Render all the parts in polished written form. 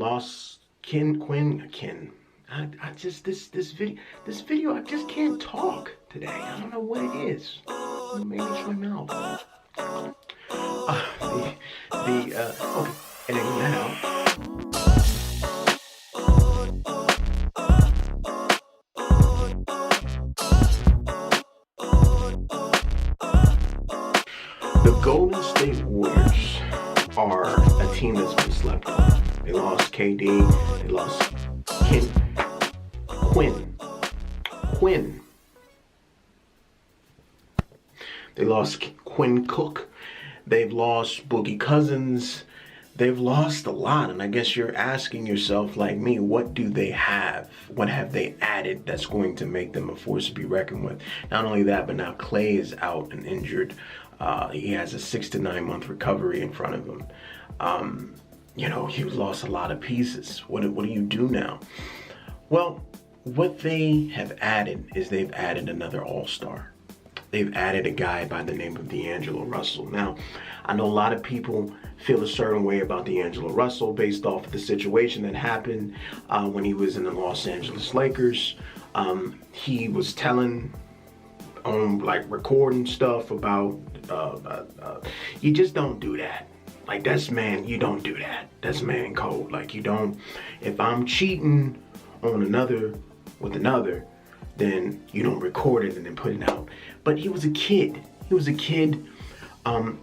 lost Ken. I just this video I just can't talk today. I don't know what it is. Maybe it's my mouth. Okay, and then now. The Golden State Warriors are a team that's been slept on. They lost KD, they lost Quinn. They lost Quinn Cook. They've lost Boogie Cousins. They've lost a lot. And I guess you're asking yourself, like me, what do they have? What have they added that's going to make them a force to be reckoned with? Not only that, but now Clay is out and injured. He has a 6 to 9 month recovery in front of him. You know, he lost a lot of pieces. What do you do now? Well, what they have added is they've added another all-star. They've added a guy by the name of D'Angelo Russell. Now, I know a lot of people feel a certain way about D'Angelo Russell based off of the situation that happened when he was in the Los Angeles Lakers. He was telling on like recording stuff about you just don't do that. Like, that's man, you don't do that. That's man code. Like, you don't, if I'm cheating on with another, then you don't record it and then put it out. But he was a kid. I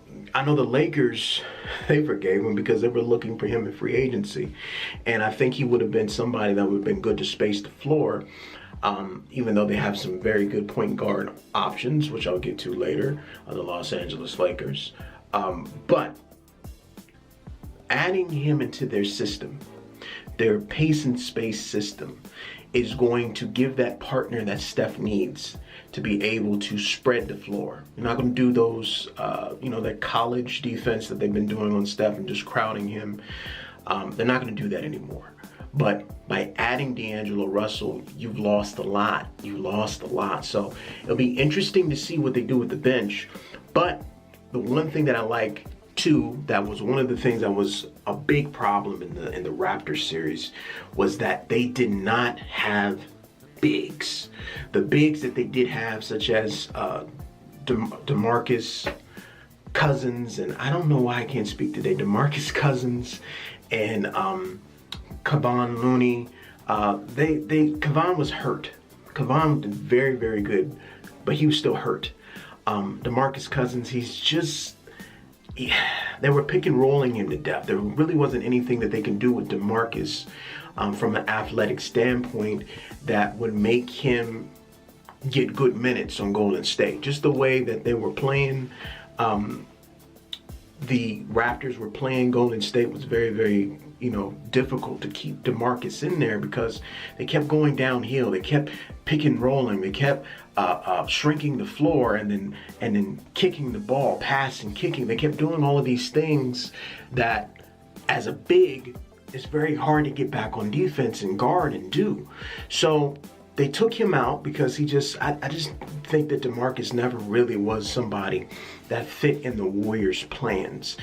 know the Lakers, they forgave him because they were looking for him in free agency. And I think he would have been somebody that would have been good to space the floor. Even though they have some very good point guard options, which I'll get to later, the Los Angeles Lakers. But adding him into their system, their pace and space system, is going to give that partner that Steph needs to be able to spread the floor. You're not going to do those, that college defense that they've been doing on Steph and just crowding him. They're not going to do that anymore. But by adding D'Angelo Russell, you've lost a lot. So it'll be interesting to see what they do with the bench. But the one thing that I like too, that was one of the things that was a big problem in the Raptors series, was that they did not have bigs. The bigs that they did have, such as DeMarcus Cousins, and I don't know why I can't speak today, DeMarcus Cousins and Kevon Looney, Kevon was hurt. Kevon did very, very good, but he was still hurt. DeMarcus Cousins, they were pick and rolling him to death. There really wasn't anything that they can do with DeMarcus from an athletic standpoint that would make him get good minutes on Golden State. Just the way that they were playing, the Raptors were playing Golden State was very, very, difficult to keep DeMarcus in there because they kept going downhill. They kept pick and rolling. They kept shrinking the floor and then kicking the ball, passing, kicking. They kept doing all of these things that, as a big, it's very hard to get back on defense and guard and do. So they took him out because I just think that DeMarcus never really was somebody that fit in the Warriors' plans.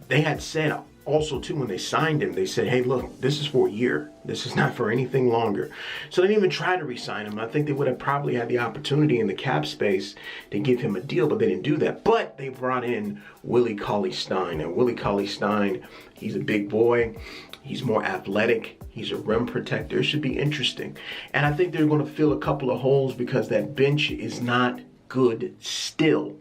They had said also too, when they signed him, they said, hey, look, this is for a year. This is not for anything longer. So they didn't even try to re-sign him. I think they would have probably had the opportunity in the cap space to give him a deal, but they didn't do that. But they brought in Willie Cauley-Stein. And Willie Cauley-Stein, he's a big boy. He's more athletic. He's a rim protector. It should be interesting. And I think they're going to fill a couple of holes because that bench is not good still.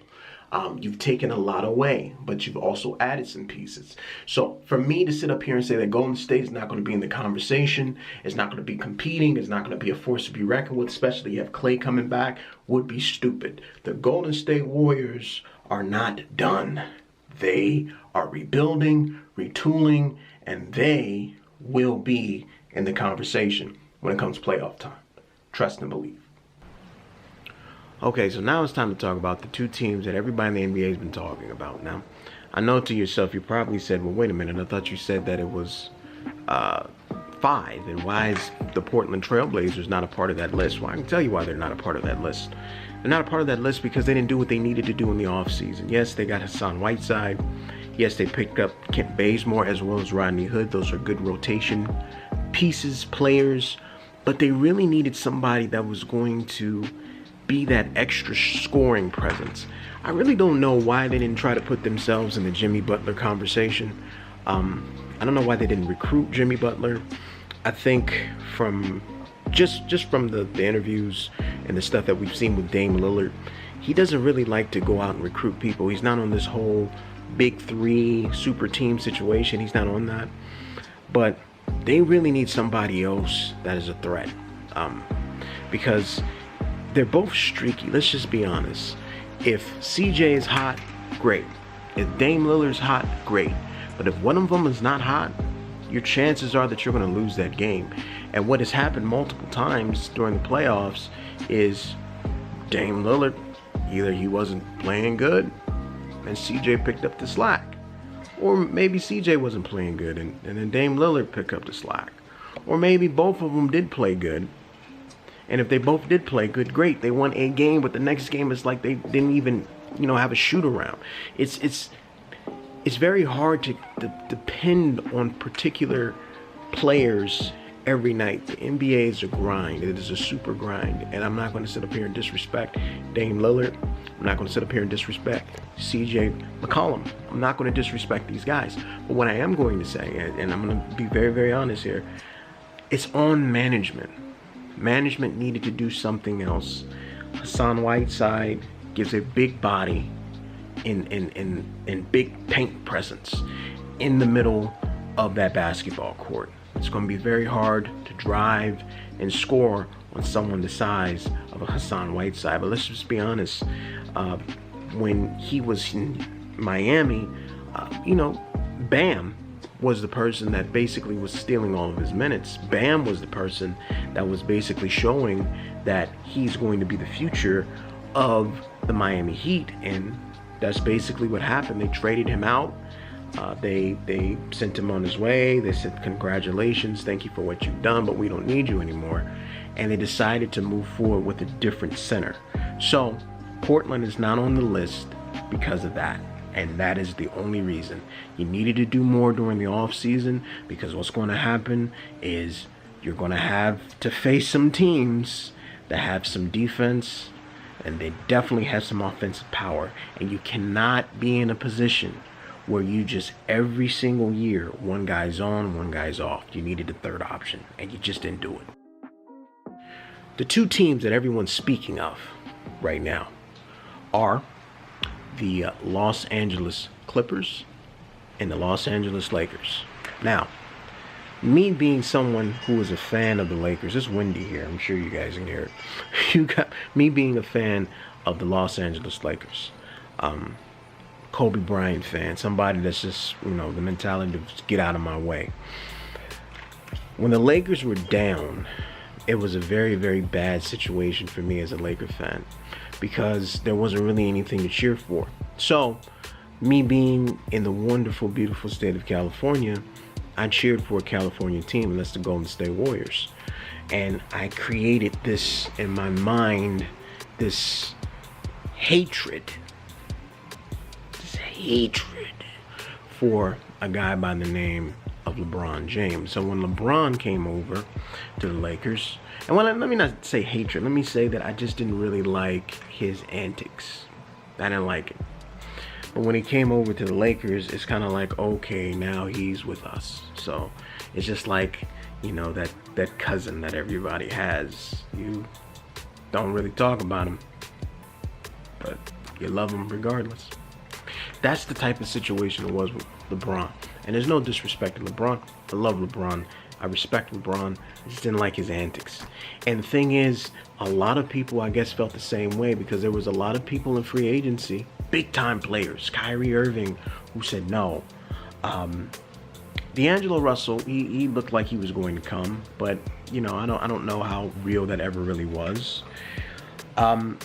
You've taken a lot away, but you've also added some pieces. So for me to sit up here and say that Golden State is not going to be in the conversation, it's not going to be competing, it's not going to be a force to be reckoned with, especially you have Clay coming back, would be stupid. The Golden State Warriors are not done. They are rebuilding, retooling, and they will be in the conversation when it comes playoff time. Trust and believe. Okay, so now it's time to talk about the two teams that everybody in the NBA has been talking about. Now, I know to yourself, you probably said, well, wait a minute, I thought you said that it was 5, and why is the Portland Trailblazers not a part of that list? Well, I can tell you why they're not a part of that list. They're not a part of that list because they didn't do what they needed to do in the offseason. Yes, they got Hassan Whiteside. Yes, they picked up Kent Bazemore as well as Rodney Hood. Those are good rotation pieces, players, but they really needed somebody that was going to be that extra scoring presence. I really don't know why they didn't try to put themselves in the Jimmy Butler conversation. I don't know why they didn't recruit Jimmy Butler. I think from just from the interviews and the stuff that we've seen with Dame Lillard, he doesn't really like to go out and recruit people. He's not on this whole big three super team situation. He's not on that. But they really need somebody else that is a threat, because they're both streaky. Let's just be honest. If CJ is hot, great. If Dame Lillard's hot, great. But if one of them is not hot, your chances are that you're going to lose that game. And what has happened multiple times during the playoffs is Dame Lillard, either he wasn't playing good and CJ picked up the slack, or maybe CJ wasn't playing good and then Dame Lillard picked up the slack, or maybe both of them did play good. And if they both did play good, great, they won a game, but the next game is like they didn't even, have a shoot around. It's very hard to depend on particular players every night. The NBA is a grind. It is a super grind. And I'm not going to sit up here and disrespect Dame Lillard. I'm not going to sit up here and disrespect CJ McCollum. I'm not going to disrespect these guys. But what I am going to say, and I'm going to be very, very honest here, it's on management. Management needed to do something else. Hassan Whiteside gives a big body in big paint presence in the middle of that basketball court. It's going to be very hard to drive and score on someone the size of a Hassan Whiteside. But let's just be honest. When he was in Miami, Bam was the person that basically was stealing all of his minutes. Bam was the person that was basically showing that he's going to be the future of the Miami Heat, and that's basically what happened. They traded him out. They sent him on his way. They said, congratulations, thank you for what you've done, but we don't need you anymore. And they decided to move forward with a different center. So Portland is not on the list because of that. And that is the only reason. You needed to do more during the off season, because what's going to happen is you're going to have to face some teams that have some defense, and they definitely have some offensive power. And you cannot be in a position where you just every single year, one guy's on, one guy's off. You needed a third option, and you just didn't do it. The two teams that everyone's speaking of right now are the Los Angeles Clippers and the Los Angeles Lakers. Now, me being someone who is a fan of the Lakers, it's windy here, I'm sure you guys can hear it. You got me being a fan of the Los Angeles Lakers. Kobe Bryant fan, somebody that's just, the mentality to just get out of my way. When the Lakers were down, it was a very, very bad situation for me as a Laker fan, because there wasn't really anything to cheer for. So, me being in the wonderful, beautiful state of California, I cheered for a California team, and that's the Golden State Warriors. And I created this in my mind, this hatred for a guy by the name of LeBron James. So when LeBron came over to the Lakers, and let me not say hatred, let me say that I just didn't really like his antics. I didn't like it. But when he came over to the Lakers, it's kind of like, okay, now he's with us. So it's just like, that cousin that everybody has. You don't really talk about him, but you love him regardless. That's the type of situation it was with LeBron. And there's no disrespect to LeBron. I love LeBron. I respect LeBron. I just didn't like his antics. And the thing is, a lot of people, I guess, felt the same way, because there was a lot of people in free agency, big time players, Kyrie Irving, who said no. D'Angelo Russell, he looked like he was going to come, but I don't know how real that ever really was. The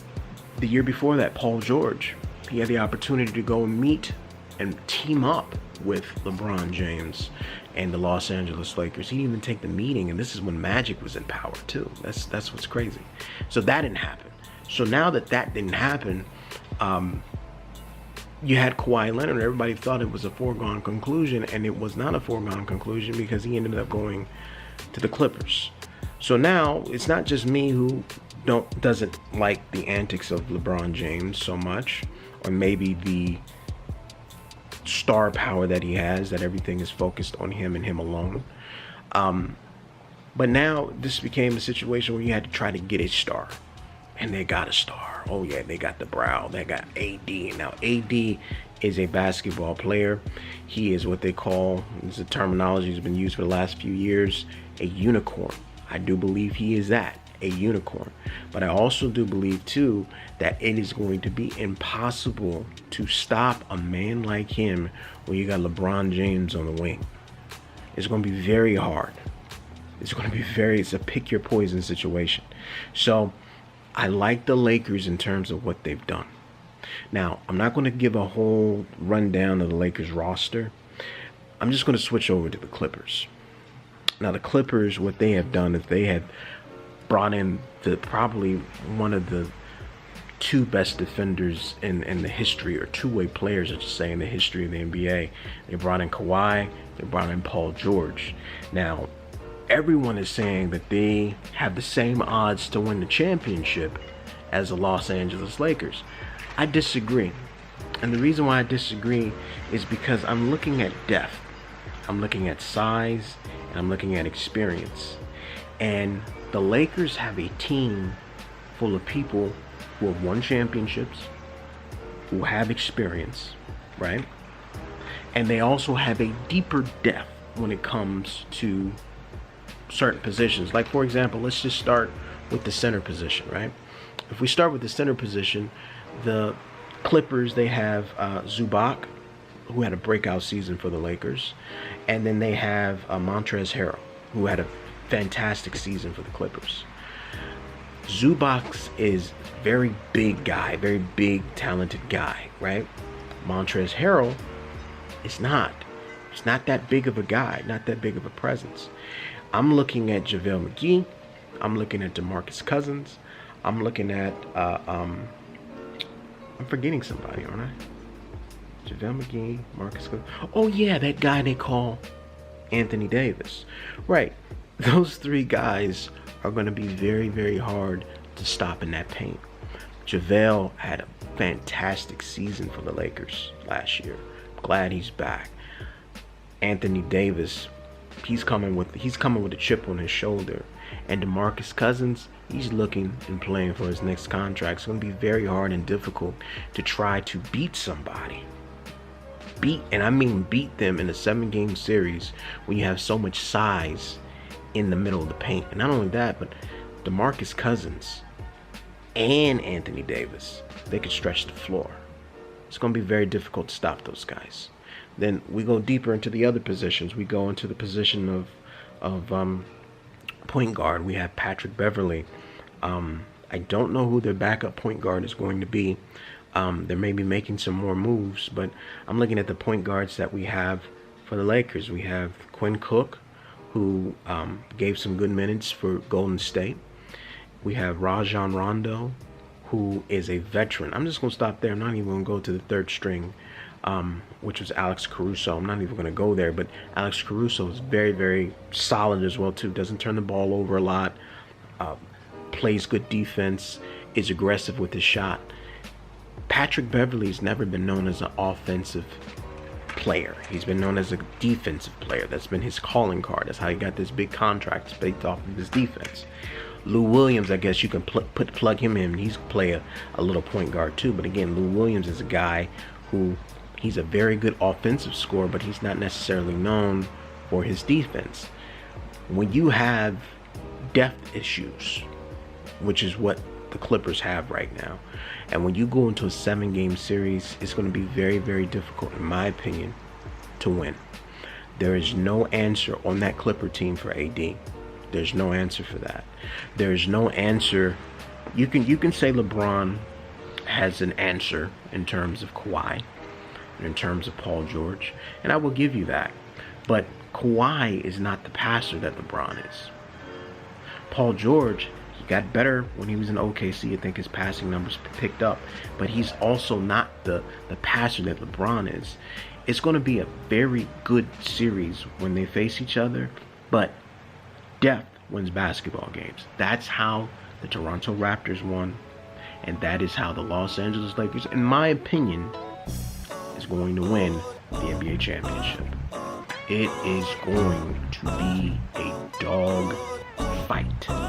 year before that, Paul George, he had the opportunity to go and meet and team up with LeBron James and the Los Angeles Lakers. He didn't even take the meeting, and this is when Magic was in power too. That's what's crazy. So that didn't happen. So now that didn't happen, you had Kawhi Leonard. Everybody thought it was a foregone conclusion, and it was not a foregone conclusion because he ended up going to the Clippers. So now it's not just me who doesn't like the antics of LeBron James so much, or maybe the star power that he has, that everything is focused on him and him alone. But now this became a situation where you had to try to get a star, and they got a star. Oh yeah, they got the brow. They got AD. Now AD is a basketball player. He is what they call, this is a terminology that's been used for the last few years, a unicorn. I do believe he is that, a unicorn. But I also do believe too that it is going to be impossible to stop a man like him when you got LeBron James on the wing. It's going to be very hard. It's a pick your poison situation. So I like the Lakers in terms of what they've done. Now, I'm not going to give a whole rundown of the Lakers roster. I'm just going to switch over to the Clippers. Now, the Clippers, what they have done is they have brought in probably one of the two best defenders in the history, or two-way players, I should say, in the history of the NBA. They brought in Kawhi. They brought in Paul George. Now, everyone is saying that they have the same odds to win the championship as the Los Angeles Lakers. I disagree. And the reason why I disagree is because I'm looking at depth. I'm looking at size, and I'm looking at experience. And the Lakers have a team full of people who have won championships, who have experience, right? And they also have a deeper depth when it comes to certain positions. Like, for example, let's just start with the center position, right? If we start with the center position, the Clippers, they have Zubac, who had a breakout season for the Lakers. And then they have Montrezl Harrell, who had a fantastic season for the Clippers. Zubac is very big guy, very big, talented guy, right? Montrezl Harrell is not. He's not that big of a guy, not that big of a presence. I'm looking at JaVale McGee. I'm looking at DeMarcus Cousins. I'm looking at, I'm forgetting somebody, aren't I? JaVale McGee, Marcus Cousins. Oh yeah, that guy they call Anthony Davis. Right. Those three guys are going to be very, very hard to stop in that paint. JaVale had a fantastic season for the Lakers last year. Glad he's back. Anthony Davis, he's coming with a chip on his shoulder. And DeMarcus Cousins, he's looking and playing for his next contract. It's going to be very hard and difficult to try to beat somebody. And I mean beat them in a 7-game series when you have so much size in the middle of the paint. And not only that, but DeMarcus Cousins and Anthony Davis, they could stretch the floor. It's going to be very difficult to stop those guys. Then we go deeper into the other positions. We go into the position of point guard. We have Patrick Beverley. I don't know who their backup point guard is going to be. They may be making some more moves, but I'm looking at the point guards that we have for the Lakers. We have Quinn Cook, who gave some good minutes for Golden State. We have Rajon Rondo, who is a veteran. I'm just going to stop there. I'm not even going to go to the third string, which was Alex Caruso. I'm not even going to go there, but Alex Caruso is very, very solid as well, too. Doesn't turn the ball over a lot, plays good defense, is aggressive with his shot. Patrick Beverley's never been known as an offensive player. He's been known as a defensive player. That's been his calling card. That's how he got this big contract based off of his defense. Lou Williams, I guess you can plug him in. He's play a little point guard too. But again, Lou Williams is a guy who, he's a very good offensive scorer, but he's not necessarily known for his defense. When you have depth issues, which is what the Clippers have right now, and when you go into a 7-game series, it's going to be very, very difficult, in my opinion, to win. There is no answer on that Clipper team for AD. There's no answer for that. There's no answer. You can say LeBron has an answer in terms of Kawhi, and in terms of Paul George, and I will give you that. But Kawhi is not the passer that LeBron is. Paul George, got better when he was in OKC. I think his passing numbers picked up, but he's also not the passer that LeBron is. It's going to be a very good series when they face each other, but depth wins basketball games. That's how the Toronto Raptors won, and that is how the Los Angeles Lakers, in my opinion, is going to win the NBA championship. It is going to be a dog fight.